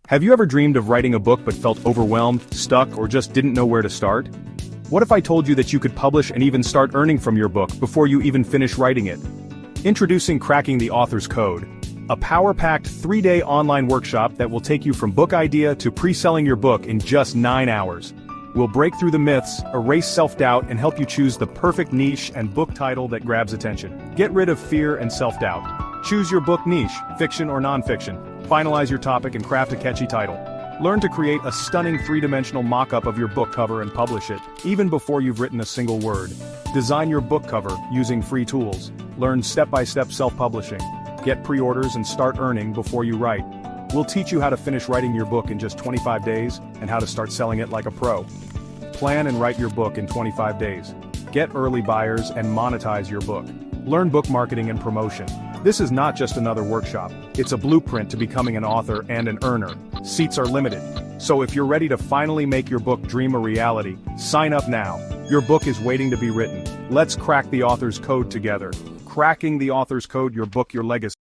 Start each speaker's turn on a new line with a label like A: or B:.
A: Have you ever dreamed of writing a book but felt overwhelmed, stuck, or just didn't know where to start? What if I told you that you could publish and even start earning from your book before you even finish writing it? Introducing Cracking the Author's Code, a power-packed 3-day online workshop that will take you from book idea to pre-selling your book in just 9 hours. We'll break through the myths, erase self-doubt, and help you choose the perfect niche and book title that grabs attention. Get rid of fear and self-doubt. Choose your book niche, fiction or non-fiction. Finalize your topic and craft a catchy title. Learn to create a stunning 3-dimensional mock-up of your book cover and publish it, even before you've written a single word. Design your book cover using free tools. Learn step-by-step self-publishing. Get pre-orders and start earning before you write. We'll teach you how to finish writing your book in just 25 days and how to start selling it like a pro. Plan and write your book in 25 days. Get early buyers and monetize your book. Learn book marketing and promotion. This is not just another workshop, it's a blueprint to becoming an author and an earner. Seats are limited, so if you're ready to finally make your book dream a reality, sign up now. Your book is waiting to be written. Let's crack the author's code together. Cracking the author's code, your book, your legacy.